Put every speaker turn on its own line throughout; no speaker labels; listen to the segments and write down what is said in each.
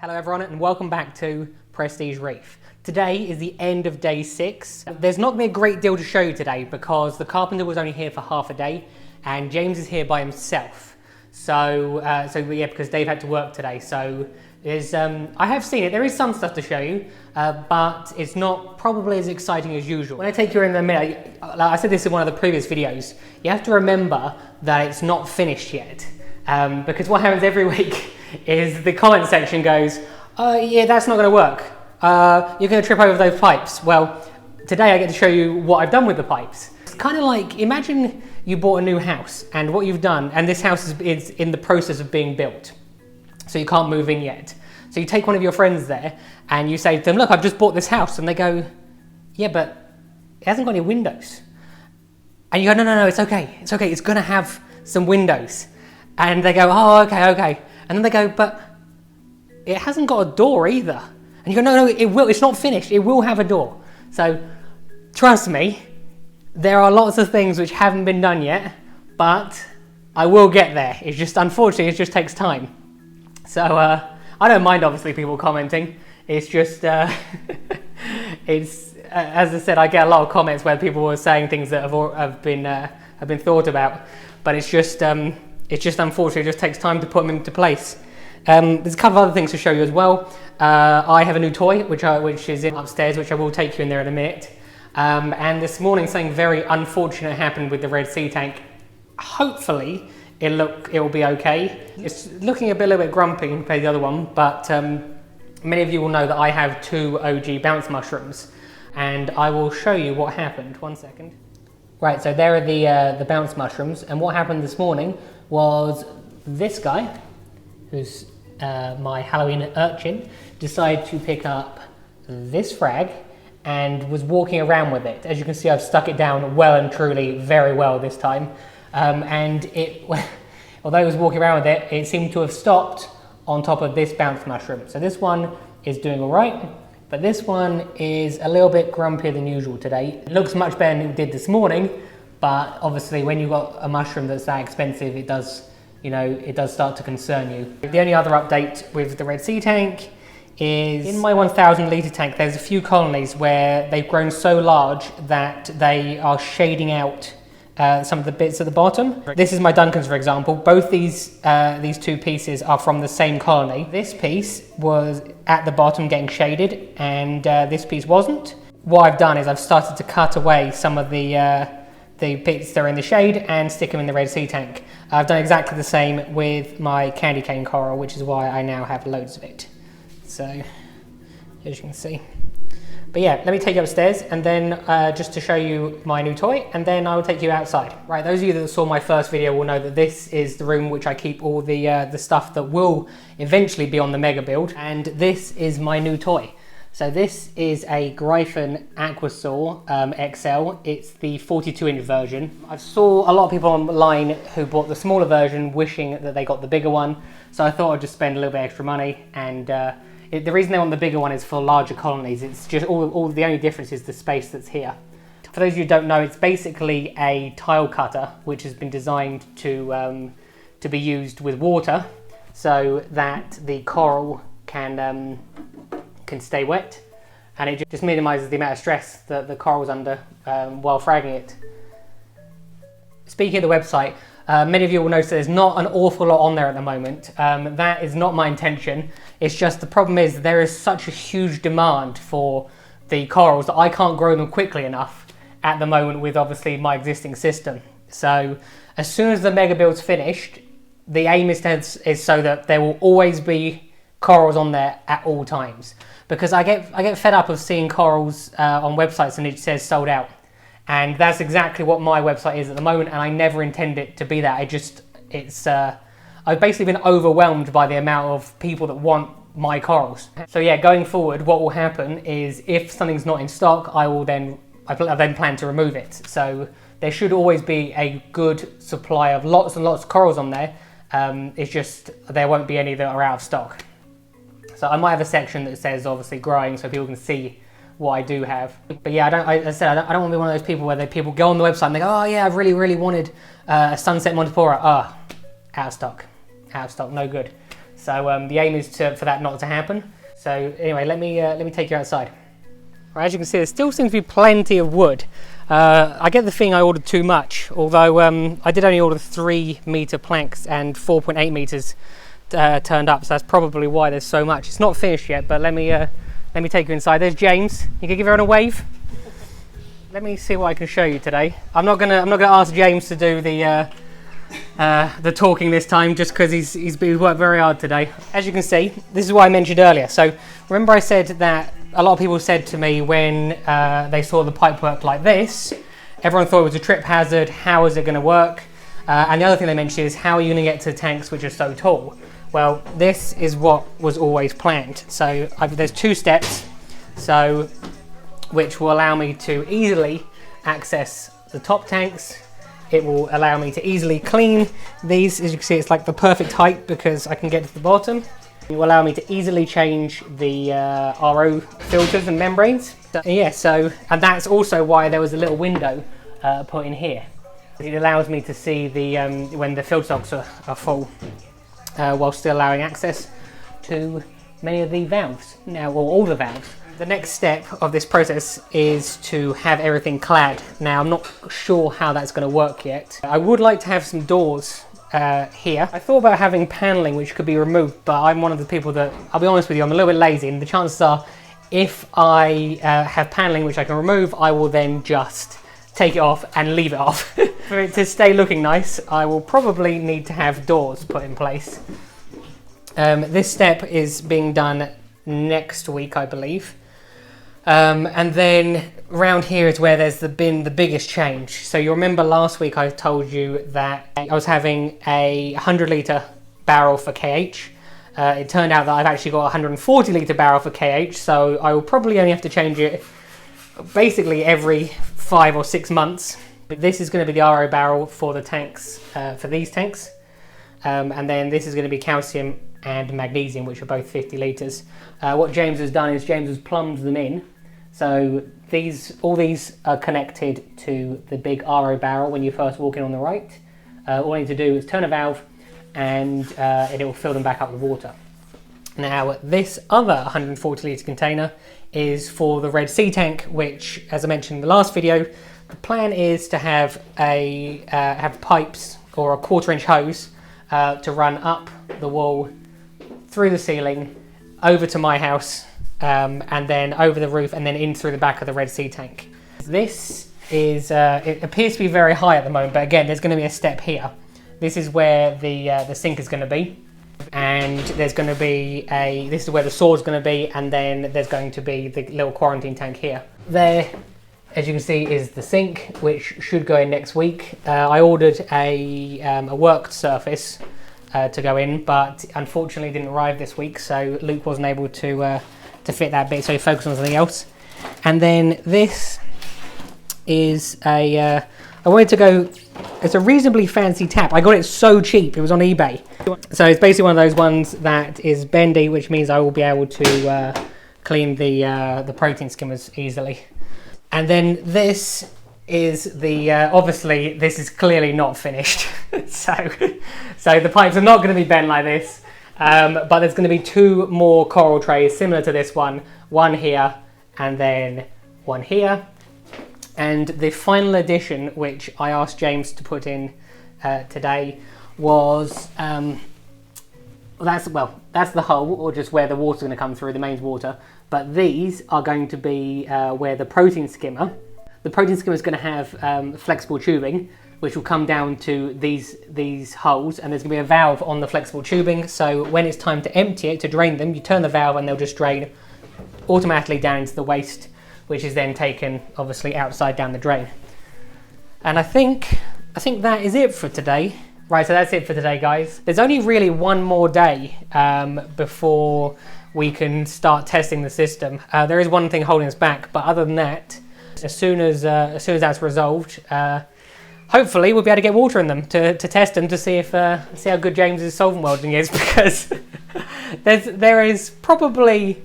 Hello everyone and welcome back to Prestige Reef. Today is the end of day 6. There's not going to be a great deal to show you today because the carpenter was only here for half a day and James is here by himself. So yeah, because Dave had to work today. So there's, I have seen it, there is some stuff to show you, but it's not probably as exciting as usual. When I take you in a minute, like I said this in one of the previous videos, you have to remember that it's not finished yet. Because what happens every week is the comment section goes, yeah, that's not going to work. You're going to trip over those pipes. Well, today I get to show you what I've done with the pipes. It's kind of like, imagine you bought a new house and what you've done, and this house is in the process of being built. So you can't move in yet. So you take one of your friends there and you say to them, look, I've just bought this house. And they go, yeah, but it hasn't got any windows. And you go, no, it's okay. It's okay. It's going to have some windows. And they go, oh, okay. And then they go, but it hasn't got a door either. And you go, no, it will. It's not finished. It will have a door. So trust me, there are lots of things which haven't been done yet, but I will get there. It's just, unfortunately, it just takes time. So I don't mind, obviously, people commenting. It's just, it's, as I said, I get a lot of comments where people were saying things that have been thought about, but it's just unfortunate. It just takes time to put them into place. There's a couple of other things to show you as well. I have a new toy which is upstairs, which I will take you in there in a minute. And this morning something very unfortunate happened with the Red Sea tank. Hopefully it will be okay. It's looking a little bit grumpy compared to the other one, but many of you will know that I have 2 OG bounce mushrooms, and I will show you what happened. 1 second. Right, so there are the bounce mushrooms, and what happened this morning was this guy, who's my Halloween urchin, decided to pick up this frag and was walking around with it. As you can see, I've stuck it down well and truly very well this time. And although it was walking around with it, it seemed to have stopped on top of this bounce mushroom. So this one is doing all right, but this one is a little bit grumpier than usual today. It looks much better than it did this morning, but obviously when you've got a mushroom that's that expensive, it does start to concern you. The only other update with the Red Sea tank is in my 1,000 litre tank, there's a few colonies where they've grown so large that they are shading out some of the bits at the bottom. This is my Duncans, for example. Both these 2 pieces are from the same colony. This piece was at the bottom getting shaded, and this piece wasn't. What I've done is I've started to cut away some of the bits that are in the shade and stick them in the Red Sea tank. I've done exactly the same with my candy cane coral, which is why I now have loads of it. So, as you can see. But yeah, let me take you upstairs and then just to show you my new toy, and then I will take you outside. Right, those of you that saw my first video will know that this is the room which I keep all the stuff that will eventually be on the Mega Build, and this is my new toy. So this is a Gryphon Aquasaur XL. It's the 42-inch version. I saw a lot of people online who bought the smaller version wishing that they got the bigger one. So I thought I'd just spend a little bit extra money, and the reason they want the bigger one is for larger colonies. It's just all the only difference is the space that's here. For those of you who don't know, it's basically a tile cutter which has been designed to be used with water so that the coral can stay wet, and it just minimises the amount of stress that the coral's under while fragging it. Speaking of the website, many of you will notice there's not an awful lot on there at the moment. That is not my intention. It's just the problem is there is such a huge demand for the corals that I can't grow them quickly enough at the moment with obviously my existing system. So as soon as the Mega Build's finished, the aim is so that there will always be corals on there at all times. Because I get fed up of seeing corals on websites and it says sold out. And that's exactly what my website is at the moment, and I never intend it to be that. I've basically been overwhelmed by the amount of people that want my corals. So yeah, going forward, what will happen is if something's not in stock, I then plan to remove it. So there should always be a good supply of lots and lots of corals on there. It's just there won't be any that are out of stock. So I might have a section that says obviously growing so people can see what I do have. But yeah, I don't want to be one of those people where people go on the website and they go, oh yeah, I've really wanted a Sunset Montipora. Out of stock, no good. So the aim is for that not to happen. So anyway, let me take you outside. Right, as you can see, there still seems to be plenty of wood. I get the feeling I ordered too much, although I did only order 3 metre planks and 4.8 metres turned up, so that's probably why there's so much. It's not finished yet, but let me take you inside. There's James. You can give everyone a wave. Let me see what I can show you today. I'm not gonna ask James to do the talking this time, just because he's worked very hard today. As you can see, this is what I mentioned earlier. So remember I said that a lot of people said to me when they saw the pipework like this, everyone thought it was a trip hazard. How is it going to work? And the other thing they mentioned is, how are you going to get to tanks which are so tall? Well, this is what was always planned. So there's 2 steps, which will allow me to easily access the top tanks. It will allow me to easily clean these. As you can see, it's like the perfect height because I can get to the bottom. It will allow me to easily change the RO filters and membranes. And that's also why there was a little window put in here. It allows me to see when the filter stocks are full, while still allowing access to many of the valves, or all the valves. The next step of this process is to have everything clad. Now, I'm not sure how that's going to work yet. I would like to have some doors here. I thought about having paneling which could be removed, but I'm one of the people that, I'll be honest with you, I'm a little bit lazy, and the chances are if I have paneling which I can remove, I will then just take it off and leave it off. For it to stay looking nice, I will probably need to have doors put in place. This step is being done next week, I believe. And then around here is where there's been the biggest change. So you remember last week I told you that I was having a 100 litre barrel for KH. It turned out that I've actually got a 140 litre barrel for KH, so I will probably only have to change it basically every 5 or 6 months. This is going to be the RO barrel for the tanks, for these tanks. And then this is going to be calcium and magnesium, which are both 50 litres. What James has done is James has plumbed them in. So all these are connected to the big RO barrel when you first walk in on the right. All I need to do is turn a valve and it will fill them back up with water. Now, this other 140 litre container is for the Red Sea tank, which, as I mentioned in the last video, the plan is to have have pipes or a 1/4 inch hose to run up the wall, through the ceiling, over to my house, and then over the roof, and then in through the back of the Red Sea tank. This is, it appears to be very high at the moment, but again, there's going to be a step here. This is where the sink is going to be, and there's going to be this is where the saw is going to be, and then there's going to be the little quarantine tank here. There, as you can see, is the sink, which should go in next week. I ordered a worked surface to go in, but unfortunately didn't arrive this week, so Luke wasn't able to fit that bit, so he focused on something else. And then this is I wanted to go, it's a reasonably fancy tap. I got it so cheap, it was on eBay. So it's basically one of those ones that is bendy, which means I will be able to clean the protein skimmers easily. And then this is obviously this is clearly not finished. so the pipes are not going to be bent like this, but there's going to be 2 more coral trays similar to this one here and then one here. And the final addition, which I asked James to put in today, was that's the hole, or just where the water's going to come through, the mains water. But these are going to be where the protein skimmer. The protein skimmer is going to have flexible tubing, which will come down to these holes, and there's going to be a valve on the flexible tubing. So when it's time to empty it, to drain them, you turn the valve and they'll just drain automatically down into the waste, which is then taken obviously outside down the drain. And I think that is it for today. Right, so that's it for today, guys. There's only really one more day before we can start testing the system. There is one thing holding us back, but other than that, as soon as that's resolved, hopefully we'll be able to get water in them to test them, to see how good James's solvent welding is, because there is probably,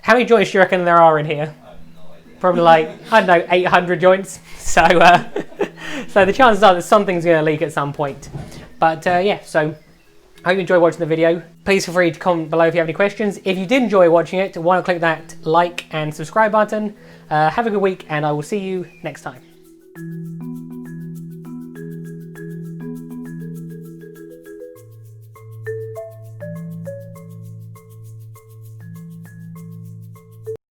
how many joints do you reckon there are in here?
I have no idea.
Probably like, I don't know, 800 joints. So so the chances are that something's going to leak at some point. But yeah, so I hope you enjoyed watching the video. Please feel free to comment below if you have any questions. If you did enjoy watching it, why not click that like and subscribe button. Have a good week, and I will see you next time.